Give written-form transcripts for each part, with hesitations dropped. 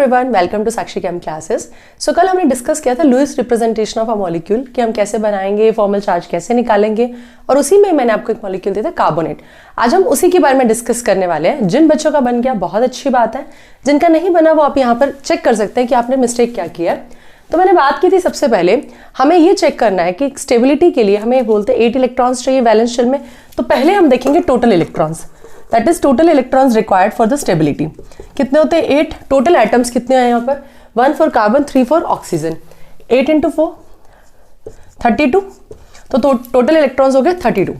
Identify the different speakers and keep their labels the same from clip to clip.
Speaker 1: Everyone, welcome to Sakshi chem classes. So कल हमने discuss किया था Lewis representation of a molecule कि हम कैसे बनाएंगे, फॉर्मल चार्ज कैसे निकालेंगे, और उसी में मैंने आपको एक मॉलिक्यूल दिया था कार्बोनेट। आज हम उसी के बारे में डिस्कस करने वाले हैं। जिन बच्चों का बन गया बहुत अच्छी बात है, जिनका नहीं बना वो आप यहाँ पर चेक कर सकते हैं कि आपने मिस्टेक क्या किया। तो मैंने बात की थी सबसे पहले हमें ये चेक करना है कि स्टेबिलिटी के लिए हमें बोलते हैं 8 इलेक्ट्रॉन्स चाहिए वैलेंस शेल में। तो पहले हम देखेंगे total electrons, that is total electrons required for the stability. कितने होते हैं? 8। टोटल एटम्स कितने हैं यहाँ पर? 1 फॉर कार्बन, 3 फॉर ऑक्सीजन। 8 × 4 32। तो टोटल इलेक्ट्रॉन्स हो गए 32।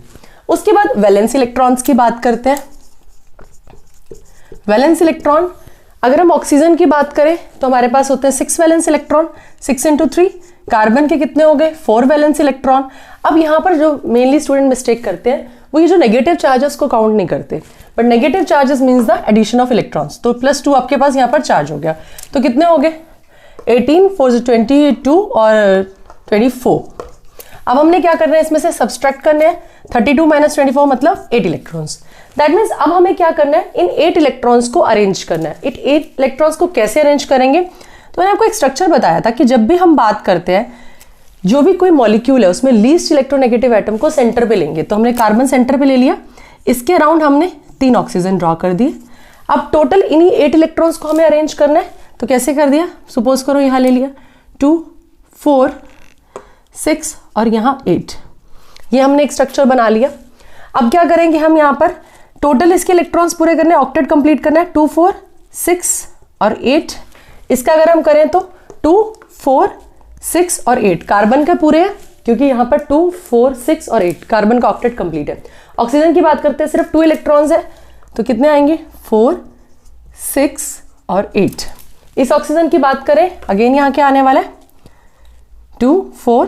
Speaker 1: उसके बाद वैलेंस इलेक्ट्रॉन्स की बात करते हैं। वैलेंस इलेक्ट्रॉन अगर हम ऑक्सीजन की बात करें तो हमारे पास होते हैं 6 वैलेंस इलेक्ट्रॉन, 6 × 3। कार्बन के कितने हो गए? 4 वैलेंस इलेक्ट्रॉन। अब यहाँ पर जो मेनली स्टूडेंट मिस्टेक करते हैं वो ये जो नेगेटिव चार्जेस को काउंट नहीं करते, but negative charges means the addition of electrons. तो +2 आपके पास यहाँ पर चार्ज हो गया। तो कितने हो गए? 18, 4 22 और 24। अब हमने क्या करना है, इसमें से सब्सट्रैक्ट करने हैं। 32 - 24 मतलब 8 इलेक्ट्रॉन्स। दैट मीन्स अब हमें क्या करना है, इन 8 इलेक्ट्रॉन्स को अरेंज करना है। 8 इलेक्ट्रॉन्स को कैसे अरेंज करेंगे? तो मैंने आपको एक स्ट्रक्चर बताया था कि जब भी हम बात करते हैं जो भी कोई मॉलिक्यूल है उसमें लीस्ट इलेक्ट्रोनेगेटिव एटम को सेंटर पे लेंगे। तो हमने कार्बन सेंटर पे ले लिया, इसके अराउंड हमने 3 ऑक्सीजन ड्रॉ कर दिए। अब टोटल इन्हीं 8 इलेक्ट्रॉन्स को हमें अरेंज करना है। तो कैसे कर दिया? सपोज करो यहां ले लिया 2 4 6 और यहां 8। ये हमने एक स्ट्रक्चर बना लिया। अब क्या करेंगे हम यहाँ पर टोटल इसके इलेक्ट्रॉन्स पूरे करने हैं, ऑक्टेट कंप्लीट करना है। 2 4 6 और 8। इसका अगर हम करें तो 2 4 6 और 8 कार्बन के पूरे हैं, क्योंकि यहाँ पर 2 4 6 और 8 कार्बन का ऑक्टेट कंप्लीट है। ऑक्सीजन की बात करते हैं, सिर्फ 2 इलेक्ट्रॉन्स है। तो कितने आएंगे? 4 6 और 8। इस ऑक्सीजन की बात करें, अगेन यहाँ क्या आने वाला है? 2 4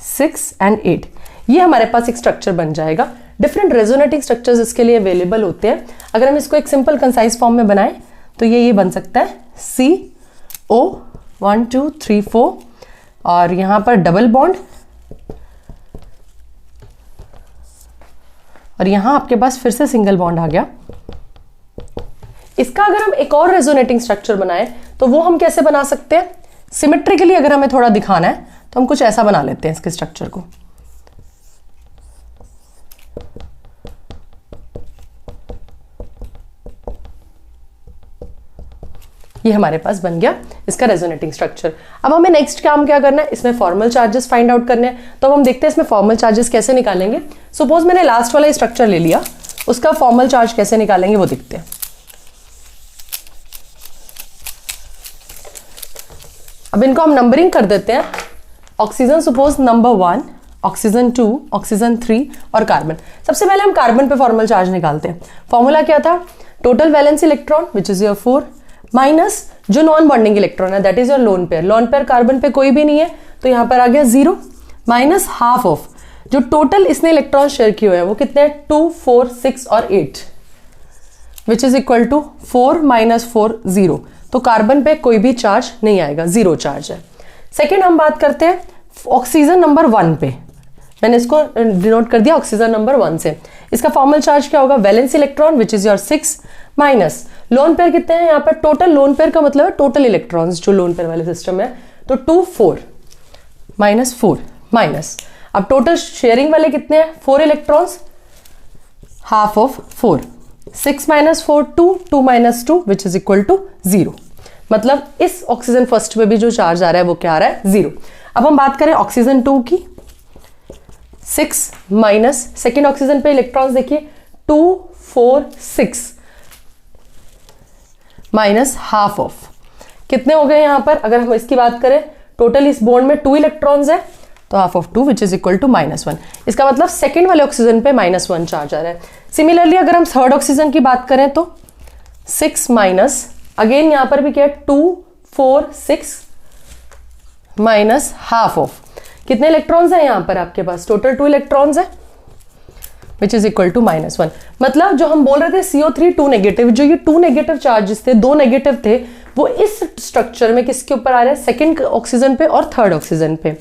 Speaker 1: 6 एंड 8। ये हमारे पास एक स्ट्रक्चर बन जाएगा। डिफरेंट रेजोनेटिंग स्ट्रक्चर्स इसके लिए अवेलेबल होते हैं। अगर हम इसको एक सिंपल कंसाइज फॉर्म में बनाएं तो ये बन सकता है CO 1 2 3 4 और यहां पर डबल बॉन्ड, और यहां आपके पास फिर से सिंगल बॉन्ड आ गया। इसका अगर हम एक और रेजोनेटिंग स्ट्रक्चर बनाएं तो वो हम कैसे बना सकते हैं? सिमेट्रिकली अगर हमें थोड़ा दिखाना है तो हम कुछ ऐसा बना लेते हैं इसके स्ट्रक्चर को। ये हमारे पास बन गया इसका रेजोनेटिंग स्ट्रक्चर। अब हमें नेक्स्ट काम क्या करना है, इसमें फॉर्मल चार्जेस फाइंड आउट करने हैं। तो अब हम देखते हैं इसमें फॉर्मल चार्जेस कैसे निकालेंगे। सपोज मैंने लास्ट वाला स्ट्रक्चर ले लिया, उसका फॉर्मल चार्ज कैसे निकालेंगे वो देखते हैं। अब इनको हम नंबरिंग कर देते हैं। Oxygen suppose number 1, oxygen 2, oxygen 3 और कार्बन। सबसे पहले हम कार्बन पे फॉर्मल चार्ज निकालते हैं। फॉर्मूला क्या था? Total valence electron which is your 4 minus जो नॉन बॉन्डिंग इलेक्ट्रॉन है that is your lone pair. Lone pair carbon पे कोई भी नहीं है तो यहां पर आ गया 0 माइनस हाफ ऑफ जो टोटल इसने इलेक्ट्रॉन शेयर किए हुए हैं वो कितने हैं? 2 4 6 और 8 विच इज इक्वल टू 4 - 4 0। तो कार्बन पे कोई भी चार्ज नहीं आएगा, 0 चार्ज है। सेकेंड हम बात करते हैं ऑक्सीजन नंबर 1 पे। मैंने इसको डिनोट कर दिया ऑक्सीजन नंबर 1 से। इसका फॉर्मल चार्ज क्या होगा? Valence electron which is your 6 minus lone pair कितने हैं यहाँ पर? टोटल लोन पेयर का मतलब है टोटल इलेक्ट्रॉन्स जो लोन पेयर वाले सिस्टम है। तो 2 4 -4 माइनस, अब टोटल शेयरिंग वाले कितने हैं? 4 electrons, half of 4। 6 - 4 2, 2 - 2 which is equal to 0। मतलब इस ऑक्सीजन फर्स्ट पे भी जो चार्ज आ रहा है वो क्या आ रहा है? 0। अब हम बात करें ऑक्सीजन 2 की। 6 माइनस सेकेंड ऑक्सीजन पे इलेक्ट्रॉन्स देखिए 2 4 6 माइनस हाफ ऑफ कितने हो गए यहां पर? अगर हम इसकी बात करें टोटल इस बॉन्ड में 2 इलेक्ट्रॉन्स है तो half of 2 which is equal to -1। इसका मतलब सेकेंड वाले ऑक्सीजन पे -1 चार्ज आ रहा है। सिमिलरली अगर हम थर्ड ऑक्सीजन की बात करें तो 6 माइनस अगेन यहां पर भी क्या है? 2 4 6 माइनस हाफ ऑफ कितने इलेक्ट्रॉन्स है यहां पर आपके पास? टोटल 2 इलेक्ट्रॉन्स है विच इज इक्वल टू -1। मतलब जो हम बोल रहे थे CO3 2 नेगेटिव, जो ये 2 नेगेटिव चार्जेस थे, 2 नेगेटिव थे, वो इस स्ट्रक्चर में किसके ऊपर आ रहे हैं? सेकेंड ऑक्सीजन पे और थर्ड ऑक्सीजन पे।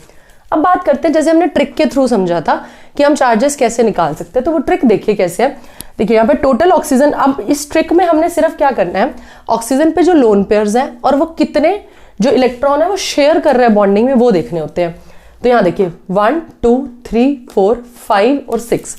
Speaker 1: अब बात करते हैं, जैसे हमने ट्रिक के थ्रू समझा था कि हम चार्जेस कैसे निकाल सकते हैं, तो वो ट्रिक देखिए कैसे है। देखिए यहाँ पे टोटल ऑक्सीजन, अब इस ट्रिक में हमने सिर्फ क्या करना है, ऑक्सीजन पे जो लोन पेयर्स हैं और वो कितने जो इलेक्ट्रॉन है वो शेयर कर रहे हैं बॉन्डिंग में, वो देखने होते हैं। तो यहाँ देखिए 1 2 3 4 5 और 6,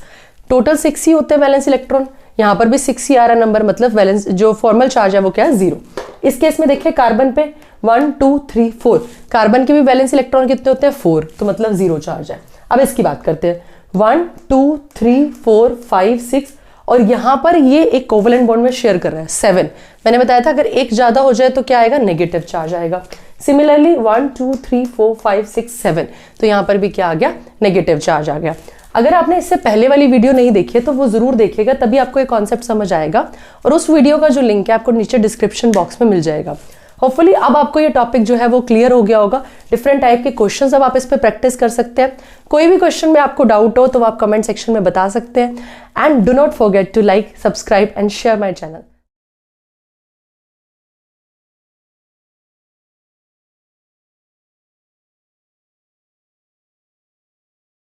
Speaker 1: टोटल 6 ही होते हैं वैलेंस इलेक्ट्रॉन। यहाँ पर भी 6 ही आ रहा नंबर, मतलब वैलेंस जो फॉर्मल चार्ज है वो क्या है, 0। इस केस में देखिए कार्बन पे 1 2 3 4, कार्बन के भी वैलेंस इलेक्ट्रॉन कितने होते हैं, 4, तो मतलब 0 चार्ज है। अब इसकी बात करते हैं, 1 2 3 4 5 6, और यहाँ पर ये एक कोवलेंट बॉन्ड में शेयर कर रहा है 7। मैंने बताया था अगर एक ज्यादा हो जाए तो क्या आएगा, नेगेटिव चार्ज आएगा। सिमिलरली 1 2 3 4 5 6 7, तो यहाँ पर भी क्या आ गया, नेगेटिव चार्ज आ गया। अगर आपने इससे पहले वाली वीडियो नहीं देखी है तो वो जरूर देखिएगा, तभी आपको ये कॉन्सेप्ट समझ आएगा, और उस वीडियो का जो लिंक है आपको नीचे डिस्क्रिप्शन बॉक्स में मिल जाएगा। होपफुली अब आपको ये टॉपिक जो है वो क्लियर हो गया होगा। डिफरेंट टाइप के क्वेश्चंस अब आप इस पे प्रैक्टिस कर सकते हैं। कोई भी क्वेश्चन में आपको डाउट हो तो आप कमेंट सेक्शन में बता सकते हैं। And do not forget to like, subscribe and share my channel.